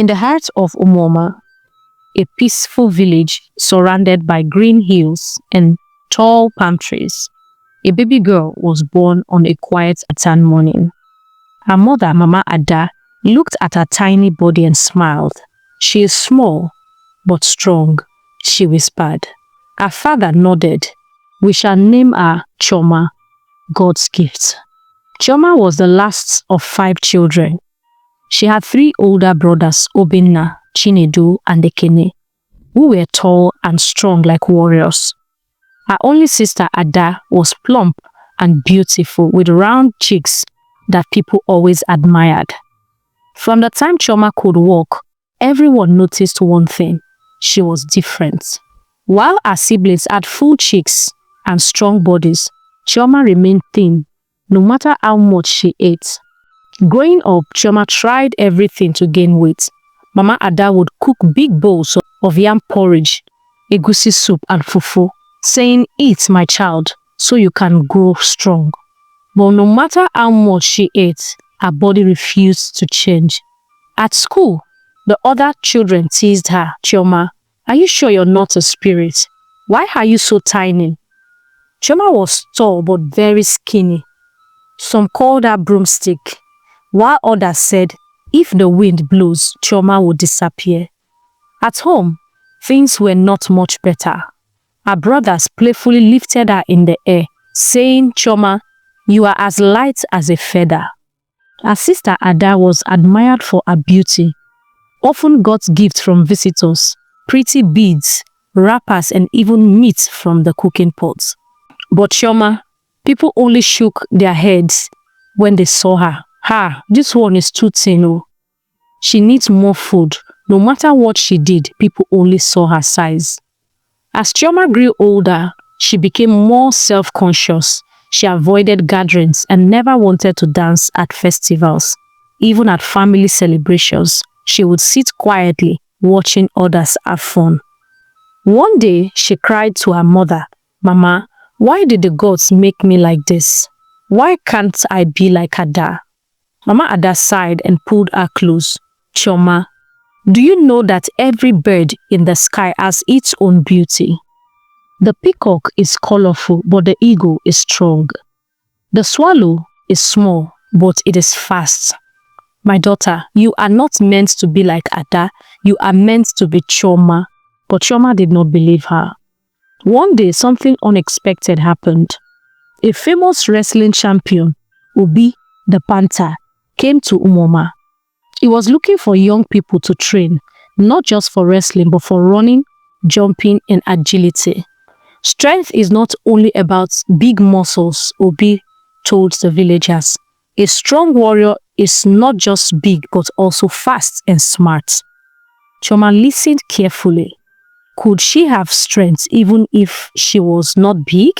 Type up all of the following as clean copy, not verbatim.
In the heart of Umuoma, a peaceful village surrounded by green hills and tall palm trees, a baby girl was born on a quiet autumn morning. Her mother, Mama Ada, looked at her tiny body and smiled. "She is small, but strong," she whispered. Her father nodded. "We shall name her Choma, God's gift." Choma was the last of 5 children. She had 3 older brothers, Obinna, Chinedu, and Ekene, who were tall and strong like warriors. Her only sister, Ada, was plump and beautiful with round cheeks that people always admired. From the time Chioma could walk, everyone noticed one thing: she was different. While her siblings had full cheeks and strong bodies, Chioma remained thin, no matter how much she ate. Growing up, Chioma tried everything to gain weight. Mama Ada would cook big bowls of yam porridge, egusi soup, and fufu, saying, "Eat, my child, so you can grow strong." But no matter how much she ate, her body refused to change. At school, the other children teased her. "Chioma, are you sure you're not a spirit? Why are you so tiny?" Chioma was tall but very skinny. Some called her broomstick, while others said if the wind blows, Chioma would disappear. At home, things were not much better. Her brothers playfully lifted her in the air, saying, "Chioma, you are as light as a feather." Her sister Ada was admired for her beauty, often got gifts from visitors, pretty beads, wrappers, and even meat from the cooking pots. But Chioma, people only shook their heads when they saw her. This one is too thin. Oh. She needs more food." No matter what she did, people only saw her size. As Chioma grew older, she became more self-conscious. She avoided gatherings and never wanted to dance at festivals. Even at family celebrations, she would sit quietly, watching others have fun. One day, she cried to her mother, "Mama, why did the gods make me like this? Why can't I be like Ada?" Mama Ada sighed and pulled her close. "Chioma, do you know that every bird in the sky has its own beauty? The peacock is colorful, but the eagle is strong. The swallow is small, but it is fast. My daughter, you are not meant to be like Ada. You are meant to be Chioma." But Chioma did not believe her. One day, something unexpected happened. A famous wrestling champion, Obi the Panther, came to Umuoma. He was looking for young people to train, not just for wrestling, but for running, jumping, and agility. "Strength is not only about big muscles," Obi told the villagers. "A strong warrior is not just big, but also fast and smart." Chioma listened carefully. Could she have strength even if she was not big?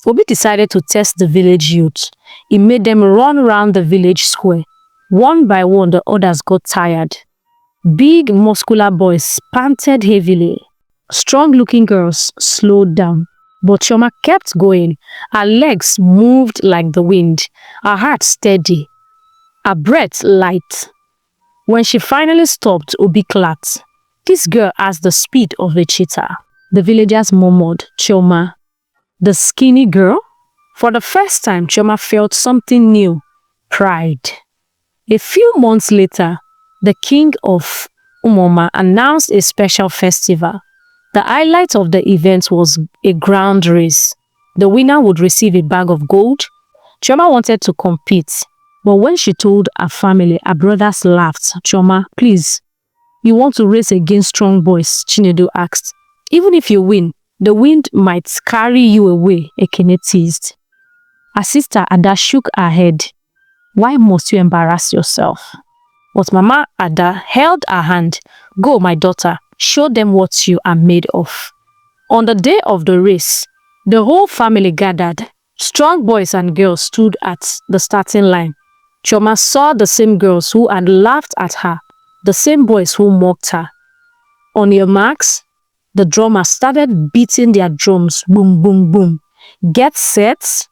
Obi decided to test the village youth. He made them run around the village square. One by one, the others got tired. Big, muscular boys panted heavily. Strong-looking girls slowed down. But Chioma kept going. Her legs moved like the wind, her heart steady, her breath light. When she finally stopped, Obi clapped. "This girl has the speed of a cheetah." The villagers murmured, "Chioma, the skinny girl?" For the first time, Chioma felt something new: pride. A few months later, the king of Umuoma announced a special festival. The highlight of the event was a grand race. The winner would receive a bag of gold. Chioma wanted to compete, but when she told her family, her brothers laughed. "Chioma, please, you want to race against strong boys?" Chinedu asked. "Even if you win, the wind might carry you away," Ekene teased. Her sister Ada shook her head. "Why must you embarrass yourself?" But Mama Ada held her hand. "Go, my daughter, show them what you are made of." On the day of the race, the whole family gathered. Strong boys and girls stood at the starting line. Chioma saw the same girls who had laughed at her, the same boys who mocked her. On your marks, the drummers started beating their drums. Boom, boom, boom. "Get set,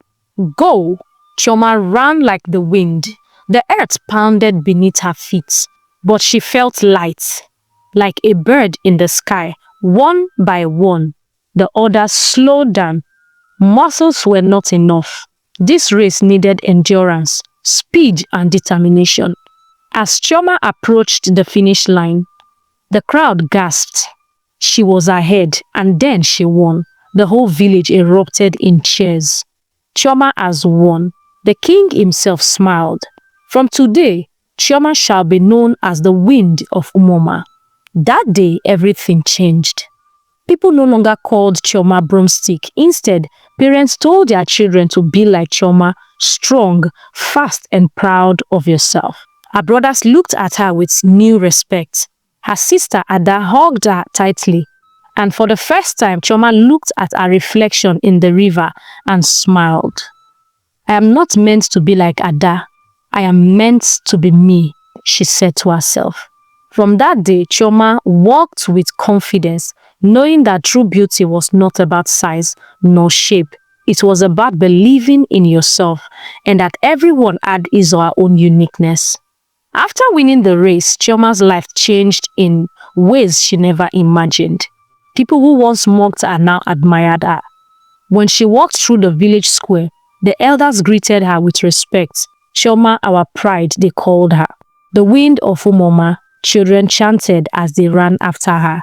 go!" Chioma ran like the wind. The earth pounded beneath her feet. but she felt light, like a bird in the sky. One by one, the others slowed down. Muscles were not enough. This race needed endurance, speed, and determination. As Chioma approached the finish line, the crowd gasped. She was ahead, and then she won. The whole village erupted in cheers. Chioma has won. The king himself smiled. From today, Chioma shall be known as the Wind of Umuoma. That day, everything changed. People no longer called Chioma broomstick. Instead, parents told their children to be like Chioma, strong, fast, and proud of yourself. Her brothers looked at her with new respect. Her sister Ada hugged her tightly. And for the first time, Chioma looked at her reflection in the river and smiled. I am not meant to be like Ada. I am meant to be me, she said to herself. From that day, Chioma walked with confidence, knowing that true beauty was not about size nor shape. It was about believing in yourself and that everyone had his or her own uniqueness. After winning the race, Chioma's life changed in ways she never imagined. People who once mocked her now admired her. When she walked through the village square, the elders greeted her with respect. Chioma, our pride, they called her. The Wind of Umuoma, children chanted as they ran after her.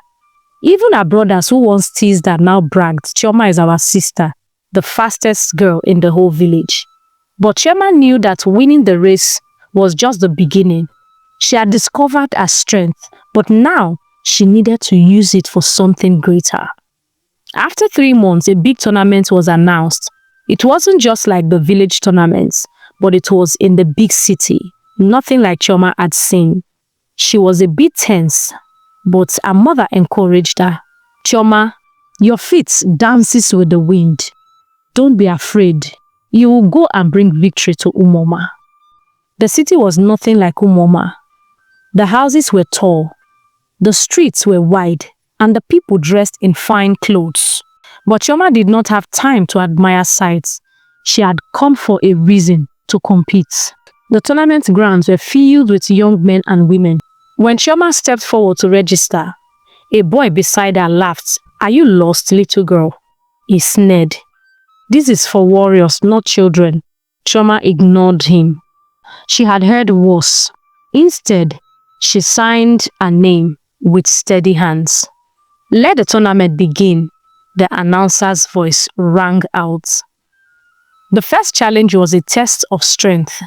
Even her brothers who once teased her now bragged, Chioma is our sister, the fastest girl in the whole village. But Chioma knew that winning the race was just the beginning. She had discovered her strength, but now she needed to use it for something greater. After 3 months, a big tournament was announced. It wasn't just like the village tournaments, but it was in the big city. Nothing like Chioma had seen. She was a bit tense, but her mother encouraged her. Chioma, your feet dances with the wind. Don't be afraid. You will go and bring victory to Umuoma. The city was nothing like Umuoma. The houses were tall, the streets were wide, and the people dressed in fine clothes. But Chioma did not have time to admire sights. She had come for a reason to compete. The tournament grounds were filled with young men and women. When Chioma stepped forward to register, a boy beside her laughed. Are you lost, little girl? He sneered. This is for warriors, not children. Chioma ignored him. She had heard worse. Instead, she signed her name with steady hands. Let the tournament begin, the announcer's voice rang out. The first challenge was a test of strength.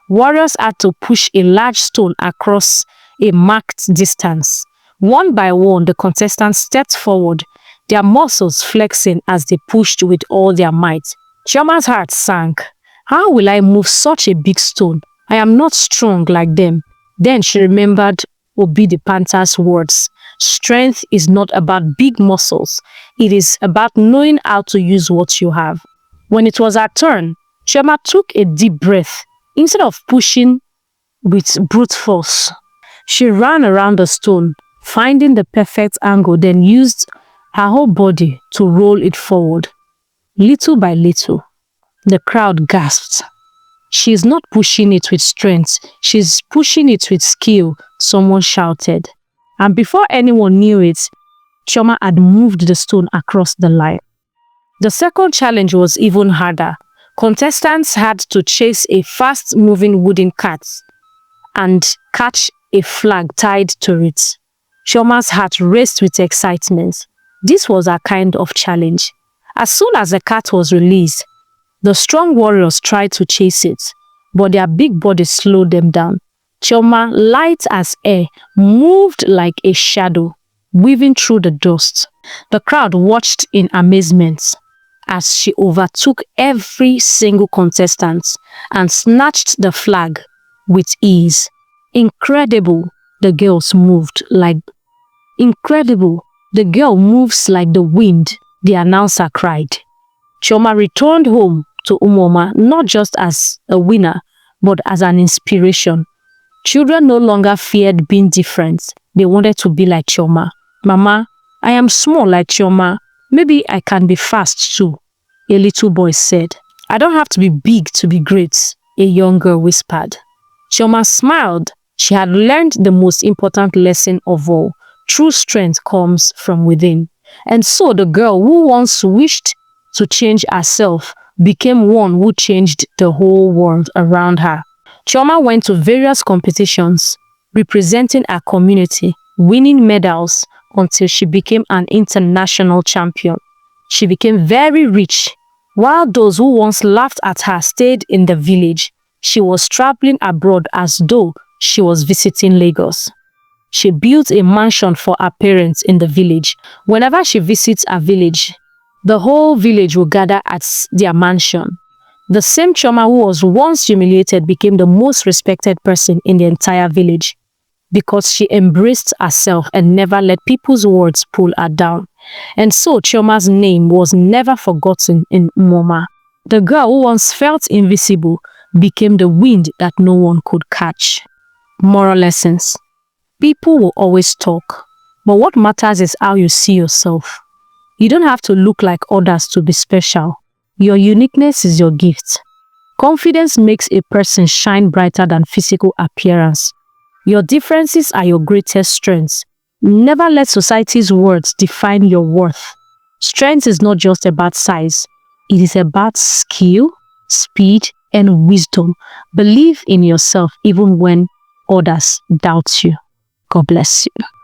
Warriors had to push a large stone across a marked distance. One by one, the contestants stepped forward, their muscles flexing as they pushed with all their might. Chioma's heart sank. How will I move such a big stone? I am not strong like them. Then she remembered Obi the Panther's words. Strength is not about big muscles. It is about knowing how to use what you have. When it was her turn, Chioma took a deep breath. Instead of pushing with brute force, she ran around the stone, finding the perfect angle, then used her whole body to roll it forward. Little by little, the crowd gasped. She is not pushing it with strength, she's pushing it with skill, someone shouted. And before anyone knew it, Chioma had moved the stone across the line. The second challenge was even harder. Contestants had to chase a fast-moving wooden cart and catch a flag tied to it. Chioma's heart raced with excitement. This was her kind of challenge. As soon as the cart was released, the strong warriors tried to chase it, but their big bodies slowed them down. Chioma, light as air, moved like a shadow, weaving through the dust. The crowd watched in amazement as she overtook every single contestant and snatched the flag with ease. Incredible, the girls moved like... Incredible, the girl moves like the wind, the announcer cried. Chioma returned home to Umuoma not just as a winner, but as an inspiration. Children no longer feared being different. They wanted to be like Chioma. Mama, I am small like Chioma. Maybe I can be fast too, a little boy said. I don't have to be big to be great, a young girl whispered. Chioma smiled. She had learned the most important lesson of all. True strength comes from within. And so the girl who once wished to change herself became one who changed the whole world around her. Chioma went to various competitions representing her community, winning medals until she became an international champion. She became very rich. While those who once laughed at her stayed in the village, she was traveling abroad as though she was visiting Lagos. She built a mansion for her parents in the village. Whenever she visits a village, the whole village will gather at their mansion. The same Chioma who was once humiliated became the most respected person in the entire village because she embraced herself and never let people's words pull her down. And so Chioma's name was never forgotten in Umuoma. The girl who once felt invisible became the wind that no one could catch. Moral lessons. People will always talk, but what matters is how you see yourself. You don't have to look like others to be special. Your uniqueness is your gift. Confidence makes a person shine brighter than physical appearance. Your differences are your greatest strengths. Never let society's words define your worth. Strength is not just about size. It is about skill, speed, and wisdom. Believe in yourself even when others doubt you. God bless you.